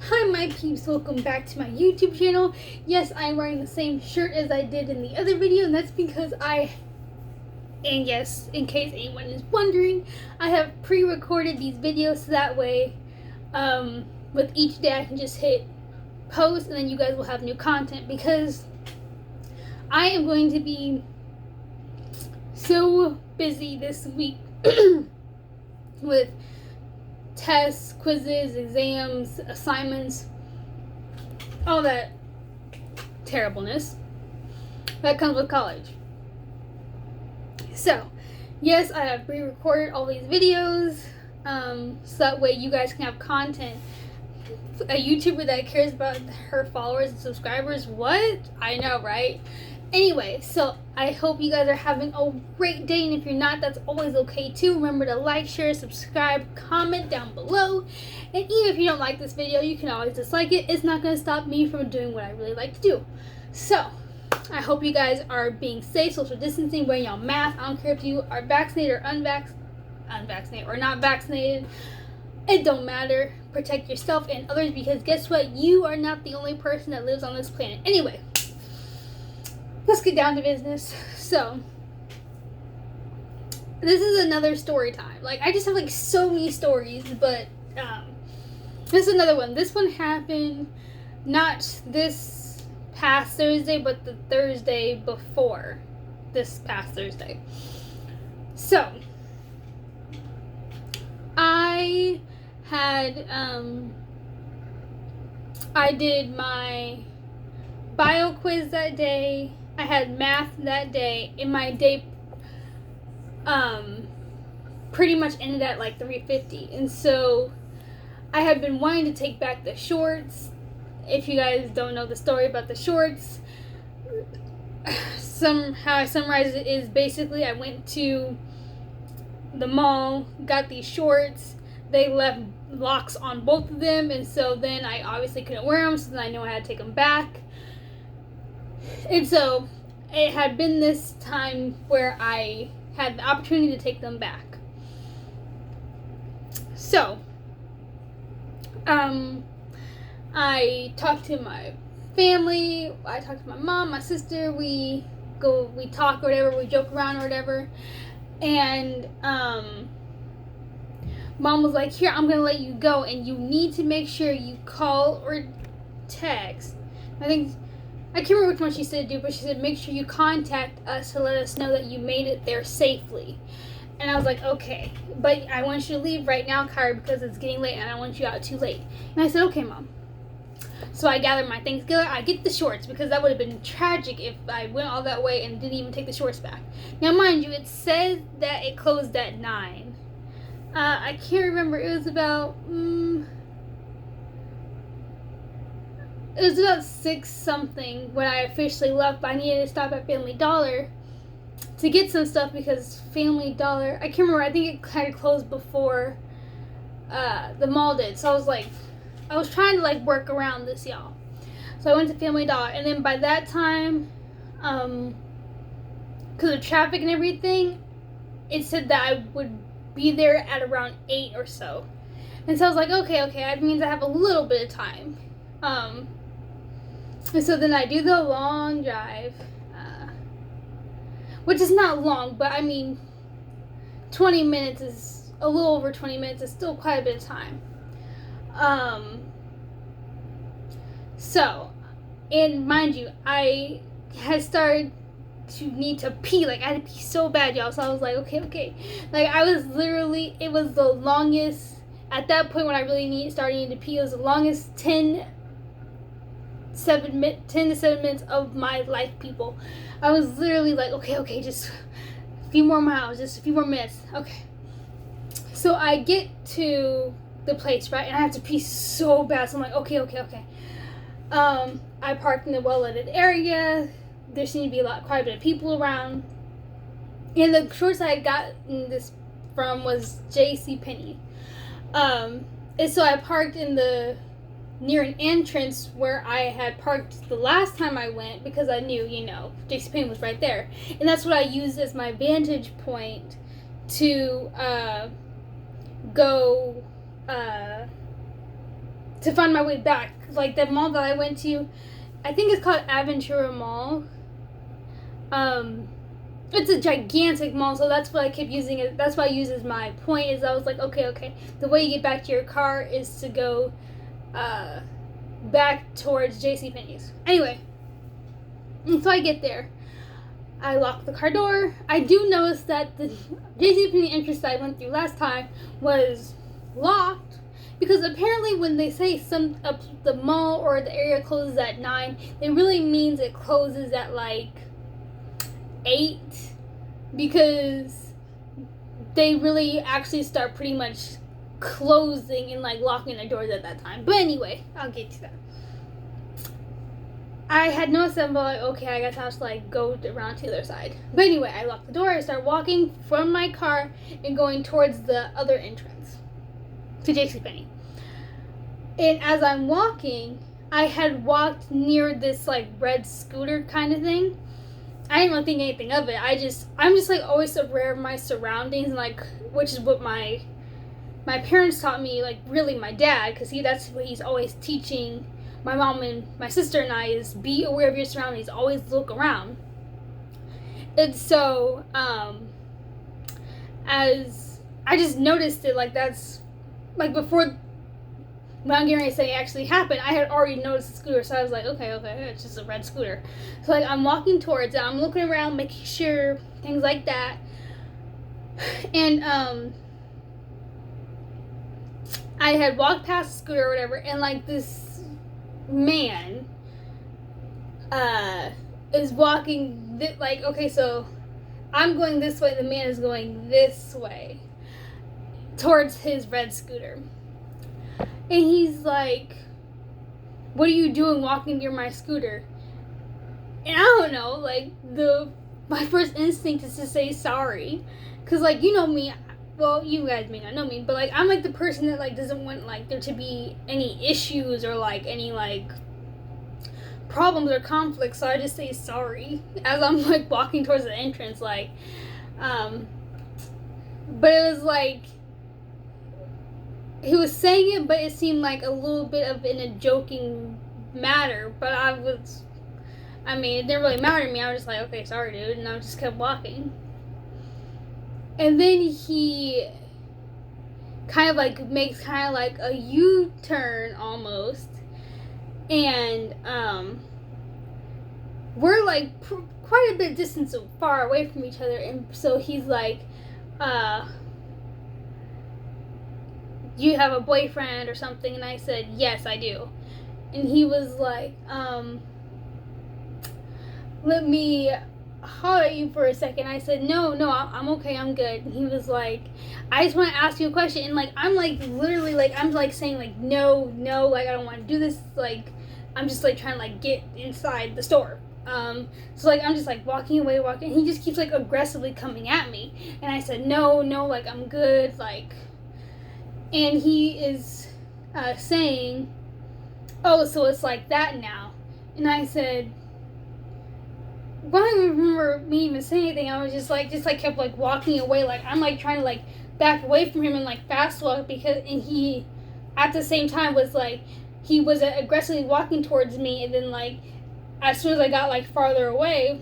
Hi my peeps, welcome back to my YouTube channel. Yes, I'm wearing the same shirt as I did in the other video, and that's because and yes, in case anyone is wondering, I have pre-recorded these videos so that way with each day I can just hit post and then you guys will have new content, because I am going to be so busy this week with tests, quizzes, exams, assignments, all that terribleness that comes with college. So, yes, I have pre-recorded all these videos so that way you guys can have content. A YouTuber that cares about her followers and subscribers, what? I know, right? Anyway, so I hope you guys are having a great day, and if you're not, that's always okay too. Remember to like, share, subscribe, comment down below, and even if you don't like this video, you can always dislike it. It's not going to stop me from doing what I really like to do. So, I hope you guys are being safe, social distancing, wearing your mask. I don't care if you are vaccinated or unvaccinated or not vaccinated. It don't matter. Protect yourself and others, because guess what? You are not the only person that lives on this planet. Anyway, let's get down to business. So, this is another story time. Like, I just have like so many stories, but this is another one. This one happened not this past Thursday, but the Thursday before this past Thursday. So, I had I did my bio quiz that day. I had math that day, and my day pretty much ended at like 3:50. And so I had been wanting to take back the shorts. If you guys don't know the story about the shorts, how I summarize it is basically I went to the mall, got these shorts. They left locks on both of them, and so then I obviously couldn't wear them, so then I knew I had to take them back. And so it had been this time where I had the opportunity to take them back. So, I talked to my family, I talked to my mom, my sister, we talk or whatever, we joke around or whatever, and, Mom was like, here, I'm going to let you go, and you need to make sure you call or text. I can't remember which one she said to do, but she said, make sure you contact us to let us know that you made it there safely. And I was like, okay, but I want you to leave right now, Kyra, because it's getting late, and I don't want you out too late. And I said, okay, Mom. So I gathered my things together. I get the shorts, because that would have been tragic if I went all that way and didn't even take the shorts back. Now, mind you, it says that it closed at 9. I can't remember. It was about 6 something when I officially left, but I needed to stop at Family Dollar to get some stuff, because Family Dollar, I can't remember, I think it kind of closed before the mall did. So I was trying to like work around this, y'all. So I went to Family Dollar, and then by that time, because of traffic and everything, it said that I would be there at around 8 or so. And so I was like, okay, that means I have a little bit of time. And so then I do the long drive, which is not long, but I mean, 20 minutes is, a little over 20 minutes is still quite a bit of time. So, and mind you, I had started to need to pee. Like, I had to pee so bad, y'all. So I was like, okay. Like, I was literally, it was the longest, at that point when I really started needing to pee, it was the longest 10 to 7 minutes of my life, people. I was literally like, okay, just a few more miles, just a few more minutes. Okay. So I get to the place, right? And I have to pee so bad. So I'm like, okay. I parked in the well-lit area. There seemed to be quite a bit of people around. And the shorts I had gotten this from was JCPenney. And so I parked near an entrance where I had parked the last time I went, because I knew, JCPenney was right there. And that's what I used as my vantage point to go to find my way back. Like the mall that I went to, I think it's called Aventura Mall. It's a gigantic mall, so that's what I kept using it. That's what I use as my point. Is I was like, okay, the way you get back to your car is to go back towards JCPenney's. Anyway, and so I get there. I lock the car door. I do notice that the JCPenney entrance that I went through last time was locked, because apparently when they say the mall or the area closes at 9, it really means it closes at like 8, because they really actually start pretty much closing and like locking the doors at that time. But anyway, I'll get to that. I had noticed that, but like, okay, I guess I'll just like go around to the other side. But anyway, I lock the door, I start walking from my car and going towards the other entrance to JCPenney. And as I'm walking, I had walked near this like red scooter kind of thing. I didn't really think anything of it. I'm just like always aware of my surroundings, and like, which is what my parents taught me, like really my dad, because that's what he's always teaching my mom and my sister and I, is be aware of your surroundings, always look around. And so as I just noticed it, like that's like before when I'm getting ready to say it actually happened, I had already noticed the scooter, so I was like, okay, it's just a red scooter. So like I'm walking towards it, I'm looking around, making sure, things like that. And I had walked past the scooter or whatever, and like this man is walking like, okay, so I'm going this way, the man is going this way towards his red scooter. And he's like, what are you doing walking near my scooter? And I don't know, like, my first instinct is to say sorry. Because, like, you know me, well, you guys may not know me, but, like, I'm, like, the person that, like, doesn't want, like, there to be any issues or, like, any, like, problems or conflicts. So I just say sorry as I'm, like, walking towards the entrance, like, but it was, like, he was saying it, but it seemed like a little bit of in a joking matter. But it didn't really matter to me. I was just like, okay, sorry, dude. And I just kept walking. And then he kind of like makes kind of like a U-turn almost. And we're like quite a bit distance far away from each other. And so he's like, you have a boyfriend or something? And I said, yes, I do. And he was like, let me holler at you for a second. I said, no, I'm okay, I'm good. And he was like, I just want to ask you a question. And like, I'm like literally like, I'm like saying like, no, like I don't want to do this. Like, I'm just like trying to like get inside the store. So like, I'm just like walking away. And he just keeps like aggressively coming at me. And I said, no, like I'm good. Like, and he is saying, oh, so it's like that now. And I said, well, I don't remember me even saying anything. I was just kept like walking away. Like I'm like trying to like back away from him and like fast walk, and he at the same time was like, he was aggressively walking towards me. And then like, as soon as I got like farther away,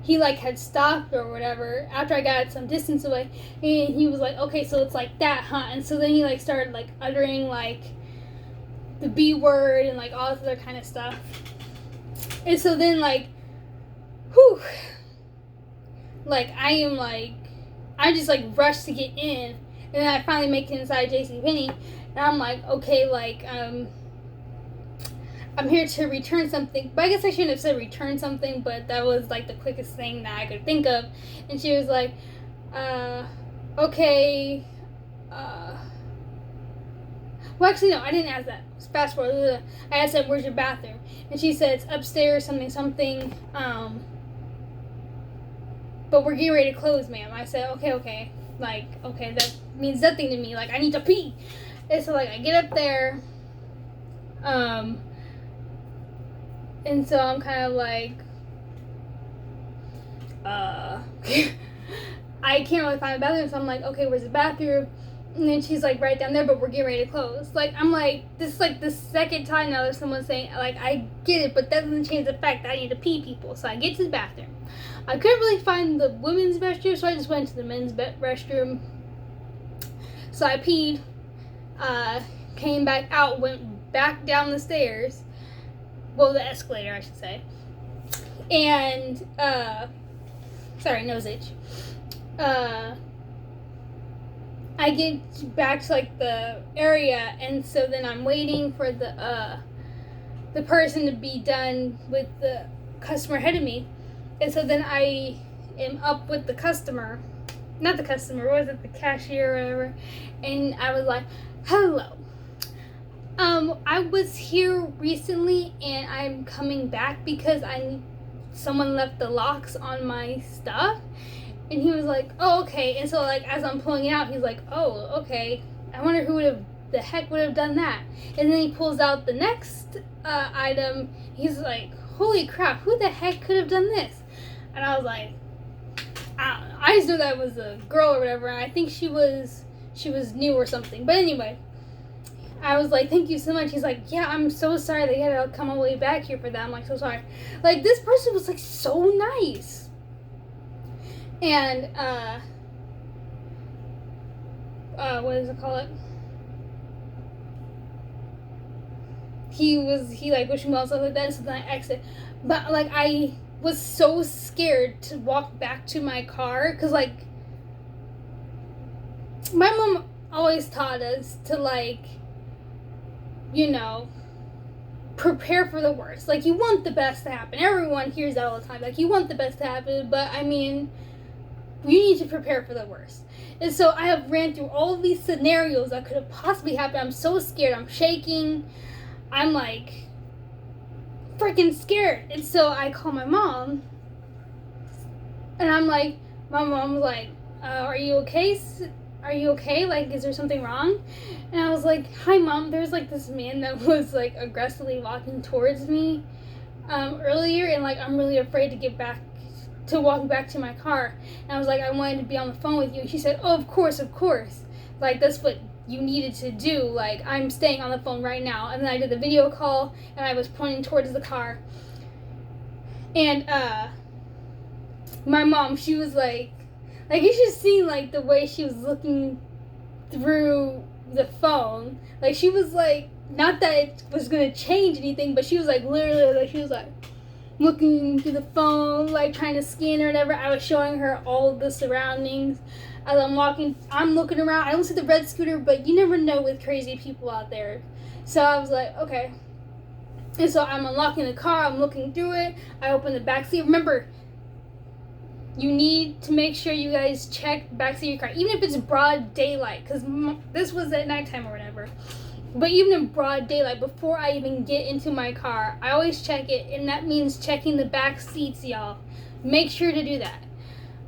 he like had stopped or whatever after I got some distance away, and he was like, okay, so it's like that, huh? And so then he like started like uttering like the B word and like all this other kind of stuff. And so then like, whew, like I just like rushed to get in, and then I finally make it inside JCPenney, and I'm like, okay, like I'm here to return something. But I guess I shouldn't have said return something, but that was like the quickest thing that I could think of. And she was like, okay, well, actually, no, I didn't ask that. Fast forward. I asked her, where's your bathroom? And she said, it's upstairs, something, but we're getting ready to close, ma'am. I said, okay. Like, okay, that means nothing to me. Like, I need to pee. And so, like, I get up there, and so I'm kind of like, I can't really find a bathroom, so I'm like, okay, where's the bathroom? And then she's like, right down there, but we're getting ready to close. Like, I'm like, this is like the second time now that someone's saying, like, I get it, but that doesn't change the fact that I need to pee, people. So I get to the bathroom. I couldn't really find the women's restroom, so I just went to the men's restroom. So I peed, came back out, went back down the stairs. Well, the escalator, I should say. And, sorry, nose itch. I get back to like the area, and so then I'm waiting for the person to be done with the customer ahead of me, and so then I am up with the customer, not the customer, what was it, the cashier or whatever, and I was like, hello, I was here recently and I'm coming back because someone left the locks on my stuff. And he was like, oh, okay. And so, like, as I'm pulling it out, he's like, oh, okay. I wonder who the heck would have done that. And then he pulls out the next item. He's like, holy crap, who the heck could have done this? And I was like, I don't know. I just knew that was a girl or whatever. And I think she was new or something. But anyway, I was like, thank you so much. He's like, yeah, I'm so sorry that you had to come all the way back here for that. I'm like, so sorry. Like, this person was, like, so nice. And, what does it call it? He like, wished me well, stuff like that, so then I exit. But, like, I was so scared to walk back to my car, because, like, my mom always taught us to, like, you know, prepare for the worst. Like, you want the best to happen. Everyone hears that all the time. Like, you want the best to happen, but, I mean, you need to prepare for the worst. And so I have ran through all of these scenarios that could have possibly happened. I'm so scared. I'm shaking. I'm like freaking scared. And so I call my mom. And I'm like, my mom's like, are you okay? Are you okay? Like, is there something wrong? And I was like, hi, Mom. There's like this man that was like aggressively walking towards me earlier. And like, I'm really afraid to walk back to my car. And I was like, I wanted to be on the phone with you. And she said, oh, of course. Like, that's what you needed to do. Like, I'm staying on the phone right now. And then I did the video call, and I was pointing towards the car. And, my mom, she was like, you should see, like, the way she was looking through the phone. Like, she was like, not that it was gonna change anything, but she was like, literally, like, she was like, looking through the phone, like trying to scan or whatever. I was showing her all of the surroundings. As I'm walking, I'm looking around. I don't see the red scooter, but you never know with crazy people out there. So I was like, okay. And so I'm unlocking the car. I'm looking through it. I open the back seat. Remember, you need to make sure you guys check the back seat of your car, even if it's broad daylight, because this was at nighttime or whatever. But even in broad daylight, before I even get into my car, I always check it, and that means checking the back seats, y'all. Make sure to do that.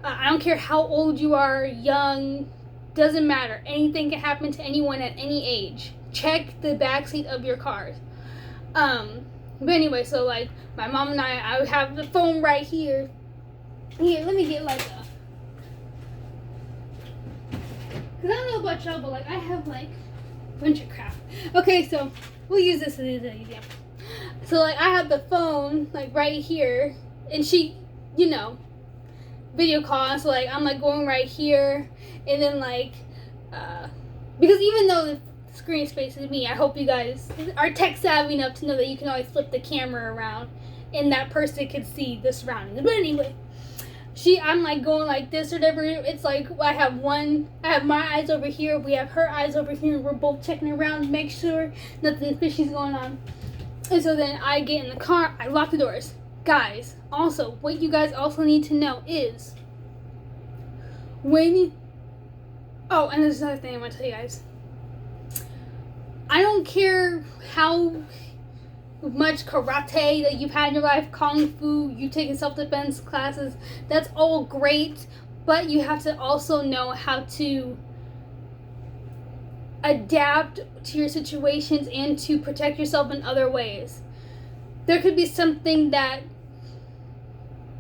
I don't care how old you are, young, doesn't matter. Anything can happen to anyone at any age. Check the back seat of your cars. But anyway, so like my mom and I have the phone right here. Here, let me get like a. Cause I don't know about y'all, but like I have like bunch of crap. Okay, so we'll use this as an example. So like I have the phone like right here, and she, you know, video call. So like I'm like going right here, and then like because even though the screen space is me, I hope you guys are tech savvy enough to know that you can always flip the camera around, and that person can see the surroundings. But anyway. I'm like going like this or whatever. It's like I have my eyes over here, we have her eyes over here, and we're both checking around to make sure nothing fishy's going on. And so then I get in the car, I lock the doors. Guys, also, what you guys also need to know is and there's another thing I want to tell you guys. I don't care how much karate that you've had in your life, kung fu, you taking self-defense classes, that's all great, but you have to also know how to adapt to your situations and to protect yourself in other ways. There could be something that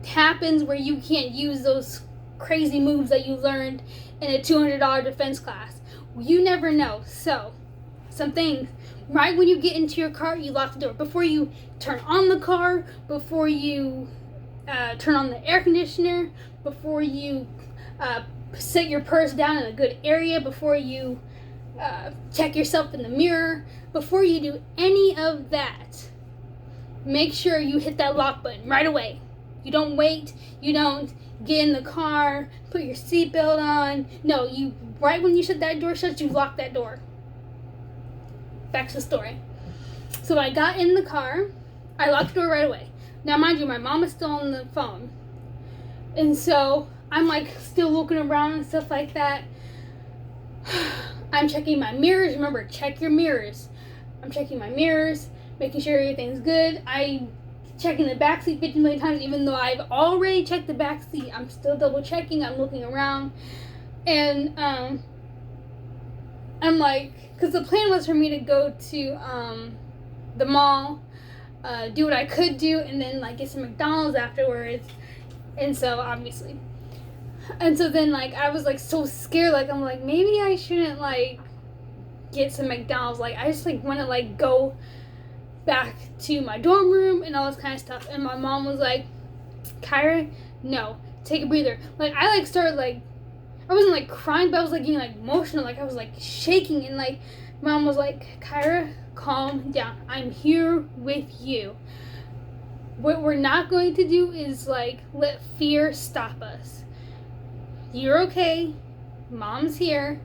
happens where you can't use those crazy moves that you learned in a $200 defense class. You never know. So, some things. Right when you get into your car, you lock the door. Before you turn on the car, before you turn on the air conditioner, before you set your purse down in a good area, before you check yourself in the mirror, before you do any of that, make sure you hit that lock button right away. You don't wait. You don't get in the car, put your seatbelt on. No, you right when you shut that door shut, you lock that door. Back to the story. So I got in the car. I locked the door right away. Now, mind you, my mom is still on the phone. And so I'm like still looking around and stuff like that. I'm checking my mirrors. Remember, check your mirrors. I'm checking my mirrors, making sure everything's good. I checking the backseat 50 million times, even though I've already checked the backseat. I'm still double checking. I'm looking around. And I'm like, because the plan was for me to go to the mall, do what I could do, and then like get some McDonald's afterwards. And so obviously, and so then like I was like so scared, like I'm like, maybe I shouldn't like get some McDonald's. Like I just like want to like go back to my dorm room and all this kind of stuff. And my mom was like, Kyra, no, take a breather. Like I like started like, I wasn't like crying, but I was like getting like emotional, like I was like shaking. And like mom was like, Kyra, calm down, I'm here with you. What we're not going to do is like let fear stop us. You're okay, mom's here.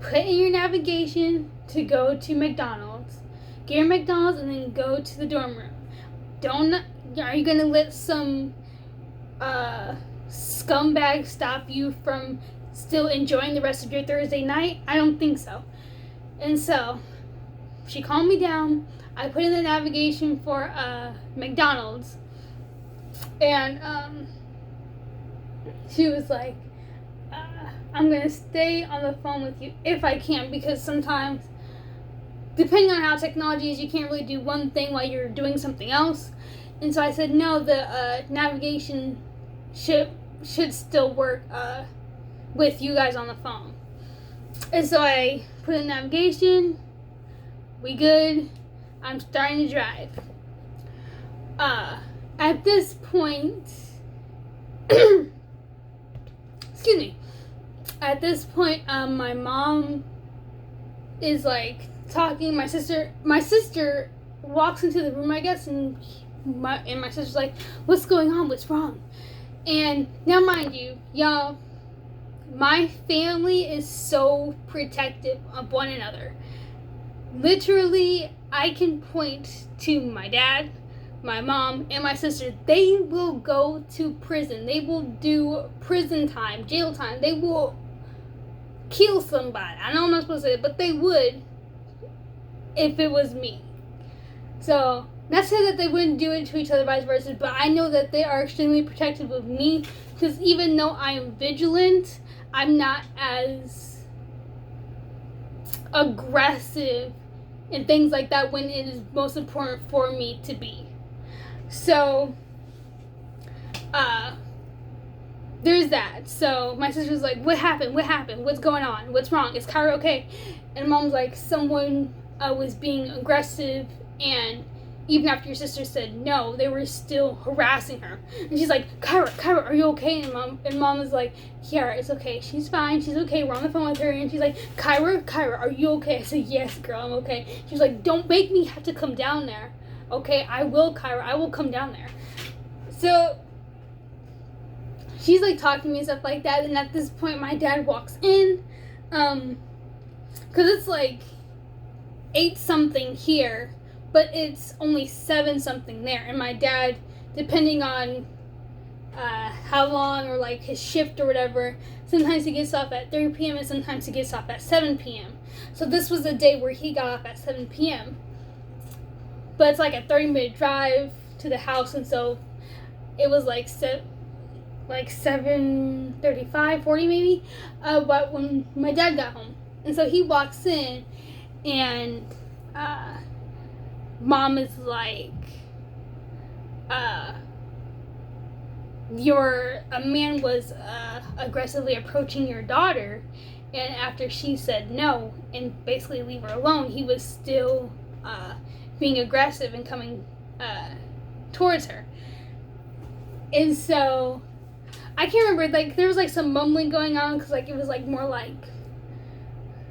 Put in your navigation to go to McDonald's. Get your McDonald's and then go to the dorm room. Are you gonna let some scumbag stop you from still enjoying the rest of your Thursday night? I don't think so. And so she calmed me down. I put in the navigation for McDonald's, and she was like, I'm gonna stay on the phone with you if I can, because sometimes, depending on how technology is, you can't really do one thing while you're doing something else. And so I said, no, the navigation should still work with you guys on the phone. And so I put in navigation. We good. I'm starting to drive. At this point, excuse me. At this point, my mom is like talking. My sister walks into the room, I guess, and my sister's like, "What's going on? What's wrong?" And now, mind you, y'all, my family is so protective of one another. Literally, I can point to my dad, my mom, and my sister. They will go to prison. They will do prison time, jail time. They will kill somebody. I know I'm not supposed to say it, but they would if it was me. So, not to say that they wouldn't do it to each other, vice versa, but I know that they are extremely protective of me, because even though I am vigilant, I'm not as aggressive and things like that when it is most important for me to be. So, there's that. So my sister's like, what happened? What's going on? What's wrong? Is Kyra okay? And mom's like, someone was being aggressive, and even after your sister said no, they were still harassing her. And she's like, Kyra, are you okay? And mom is like, yeah, it's okay. She's fine. She's okay. We're on the phone with her. And she's like, Kyra, are you okay? I said, yes, girl, I'm okay. She's like, don't make me have to come down there. Okay, I will, Kyra. I will come down there. So she's like talking to me and stuff like that. And at this point, my dad walks in, because it's like 8 something here, but it's only 7 something there. And my dad, depending on how long or like his shift or whatever, sometimes he gets off at 3 p.m. and sometimes he gets off at 7 p.m. So this was a day where he got off at 7 p.m. But it's like a 30-minute drive to the house, and so it was like 7:35, 40 maybe. But when my dad got home, and so he walks in, and mom is like, a man was aggressively approaching your daughter, and after she said no and basically leave her alone, he was still being aggressive and coming towards her. And so I can't remember, like, there was like some mumbling going on, because like it was like more like,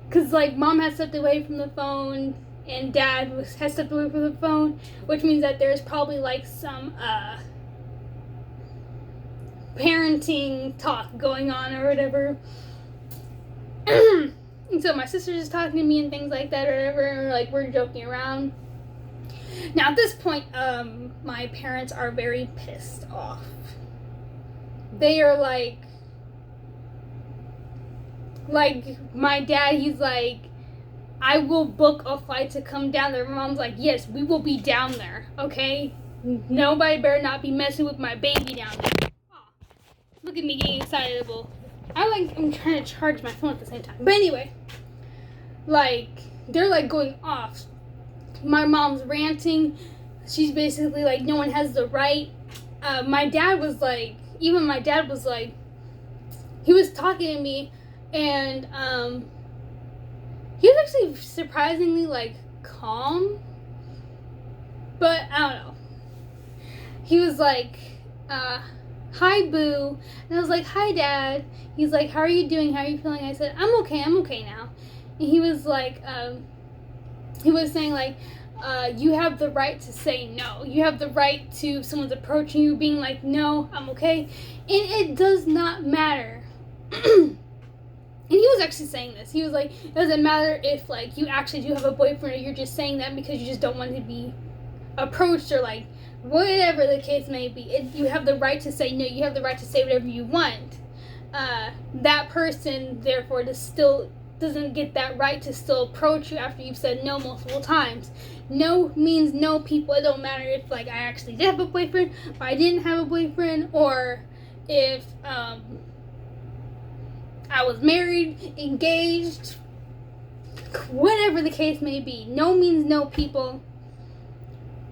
because like mom had stepped away from the phone and dad had stepped away from the phone, which means that there's probably like some parenting talk going on or whatever. And so my sister's just talking to me and things like that or whatever, and like we're joking around. Now at this point, my parents are very pissed off. They are like my dad, he's like, I will book a flight to come down there. My mom's like, yes, we will be down there, okay? Nobody better not be messing with my baby down there. Oh, look at me getting excitable. I'm trying to charge my phone at the same time. But anyway, like, they're like going off. My mom's ranting. She's basically like, no one has the right. My dad was like, he was talking to me, and he was actually surprisingly like calm, but I don't know. He was like, hi boo, and I was like, hi dad. He's like, how are you doing, how are you feeling? I said, I'm okay now. And he was like, he was saying like, you have the right to say no. You have the right to, if someone's approaching you, being like, no, I'm okay. And it does not matter. And he was actually saying this. He was like, it doesn't matter if like you actually do have a boyfriend, or you're just saying that because you just don't want to be approached, or like whatever the case may be. You have the right to say no. You have the right to say whatever you want. That person, therefore, doesn't get that right to still approach you after you've said no multiple times. No means no, people. It don't matter if like I actually did have a boyfriend, or I didn't have a boyfriend, or if I was married, engaged, whatever the case may be. No means no, people.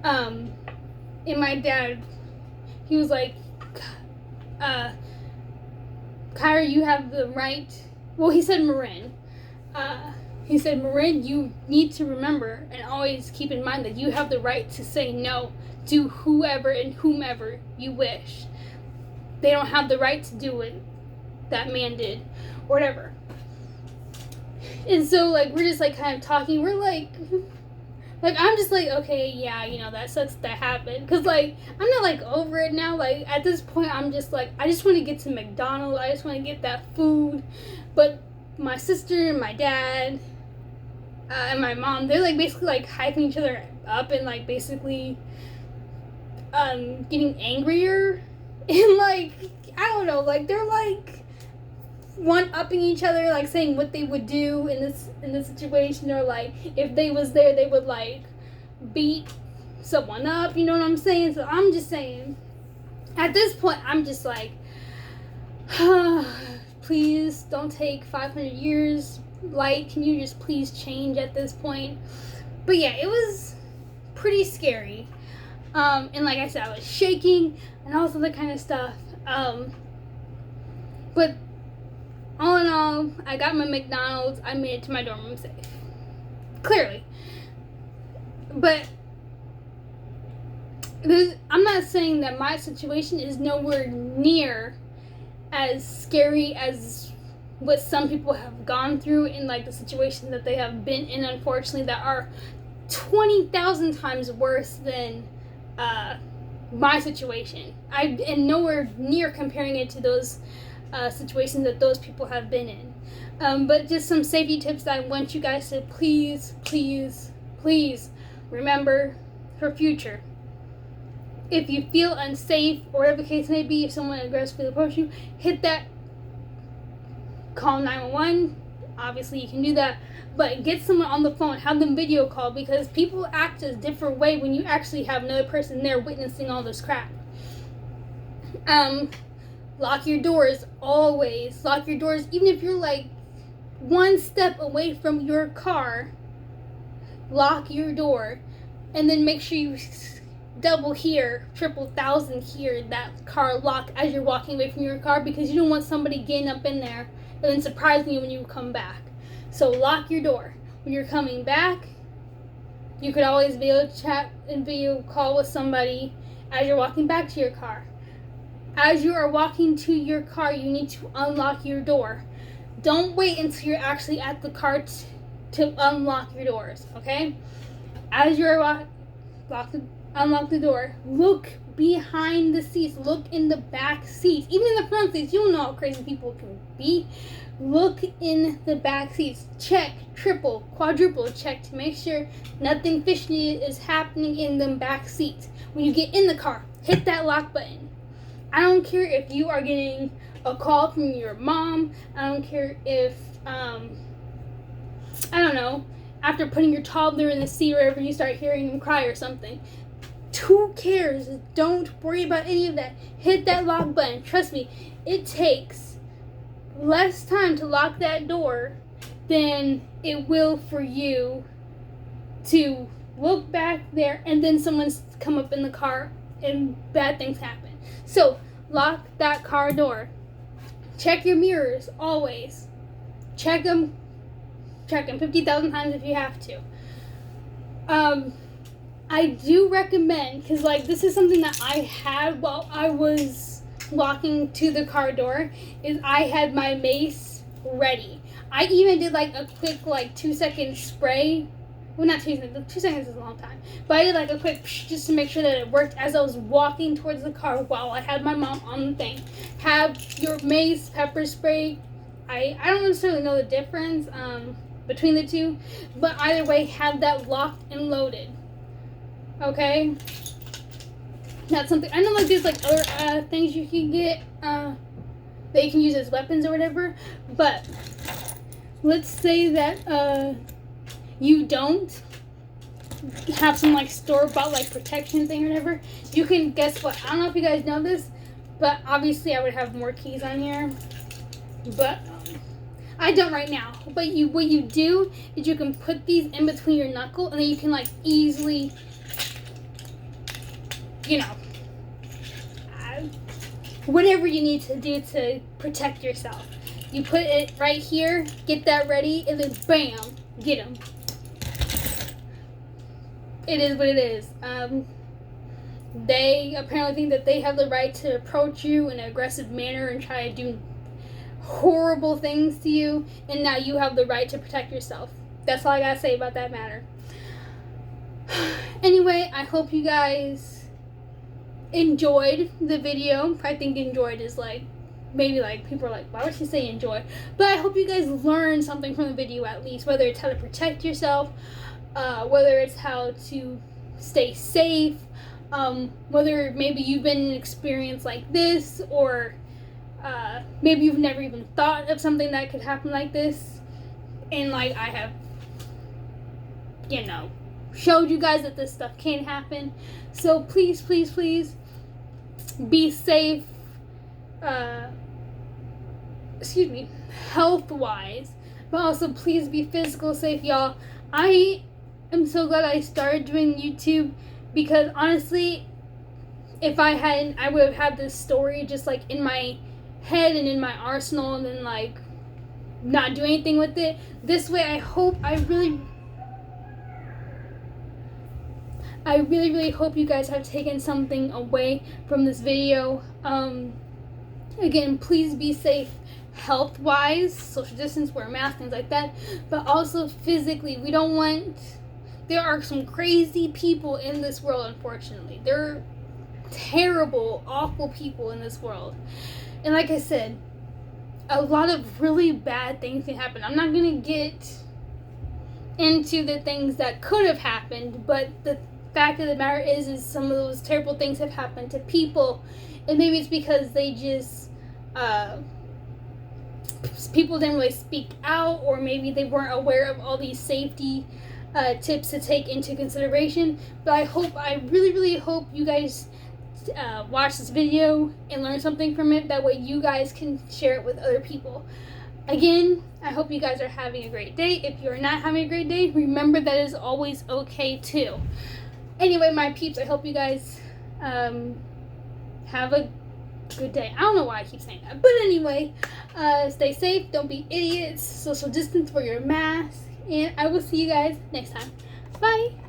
And my dad, he was like, Kyra, you have the right. Well, he said Marin. He said, Marin, you need to remember and always keep in mind that you have the right to say no to whoever and whomever you wish. They don't have the right to do what that man did, or whatever. And so, like, we're just, like, kind of talking. We're, like, I'm just, like, okay, yeah, you know, that sucks that happened. Because, like, I'm not, like, over it now. Like, at this point, I'm just, like, I just want to get to McDonald's. I just want to get that food. But my sister and my dad and my mom, they're like basically like hyping each other up and like basically getting angrier, and like I don't know, like they're like one-upping each other, like saying what they would do in this situation, or like if they was there they would like beat someone up, you know what I'm saying? So I'm just saying, at this point I'm just like, please don't take 500 years light. Can you just please change at this point? But yeah, it was pretty scary. And like I said, I was shaking and all this other kind of stuff. But all in all, I got my McDonald's. I made it to my dorm room safe. Clearly. But I'm not saying that my situation is nowhere near as scary as what some people have gone through in like the situation that they have been in, unfortunately, that are 20,000 times worse than my situation. I am nowhere near comparing it to those situations that those people have been in. But just some safety tips that I want you guys to please remember for future. If you feel unsafe, or whatever the case may be, if someone aggressively approaches you, hit that. Call 911. Obviously, you can do that. But get someone on the phone. Have them video call, because people act a different way when you actually have another person there witnessing all this crap. Lock your doors. Always. Lock your doors. Even if you're like one step away from your car, lock your door. And then make sure you double here, triple thousand here, that car lock as you're walking away from your car, because you don't want somebody getting up in there and then surprising you when you come back. So lock your door. When you're coming back, you could always video chat and video call with somebody as you're walking back to your car. As you are walking to your car, you need to unlock your door. Don't wait until you're actually at the car to unlock your doors, okay? As you're unlock the door, look behind the seats, look in the back seats, even in the front seats. You don't know how crazy people can be. Look in the back seats. Check, triple, quadruple check to make sure nothing fishy is happening in the back seats. When you get in the car, hit that lock button. I don't care if you are getting a call from your mom. I don't care if, I don't know, after putting your toddler in the seat or wherever you start hearing him cry or something. Who cares? Don't worry about any of that. Hit that lock button. Trust me, it takes less time to lock that door than it will for you to look back there and then someone's come up in the car and bad things happen. So lock that car door. Check your mirrors always. Check them 50,000 times if you have to. I do recommend, because like this is something that I had while I was walking to the car door, is I had my mace ready. I even did like a quick like 2-second spray. Well, not 2 seconds. 2 seconds is a long time. But I did like a quick psh, just to make sure that it worked as I was walking towards the car while I had my mom on the thing. Have your mace, pepper spray. I don't necessarily know the difference between the two, but either way, have that locked and loaded. Okay? That's something. I know like there's like other things you can get that you can use as weapons or whatever, but let's say that you don't have some like store-bought like protection thing or whatever. You can, guess what? I don't know if you guys know this, but obviously I would have more keys on here, but I don't right now. But what you do is you can put these in between your knuckle, and then you can like easily, you know, whatever you need to do to protect yourself. You put it right here, get that ready, and then bam, get them. It is what it is. They apparently think that they have the right to approach you in an aggressive manner and try to do horrible things to you, and now you have the right to protect yourself. That's all I gotta say about that matter. Anyway, I hope you guys enjoyed the video. I think enjoyed is like, maybe like people are like, why would she say enjoy? But I hope you guys learned something from the video at least, whether it's how to protect yourself, whether it's how to stay safe, whether maybe you've been in an experience like this, or maybe you've never even thought of something that could happen like this, and like I have, you know, showed you guys that this stuff can happen. So please, please, please be safe, health-wise, but also please be physical safe, y'all. I am so glad I started doing YouTube, because honestly, if I hadn't, I would have had this story just like in my head and in my arsenal, and then like not do anything with it. This way, I really hope you guys have taken something away from this video. Again, please be safe health-wise, social distance, wear masks, things like that, but also physically. We don't want, there are some crazy people in this world, unfortunately. There are terrible, awful people in this world. And like I said, a lot of really bad things can happen. I'm not going to get into the things that could have happened, but the fact of the matter is some of those terrible things have happened to people, and maybe it's because they just people didn't really speak out, or maybe they weren't aware of all these safety tips to take into consideration. But I really hope you guys watch this video and learn something from it. That way you guys can share it with other people. Again, I hope you guys are having a great day. If you're not having a great day, remember that is always okay too. Anyway, my peeps, I hope you guys have a good day. I don't know why I keep saying that. But anyway, stay safe. Don't be idiots. Social distance, wear your mask. And I will see you guys next time. Bye.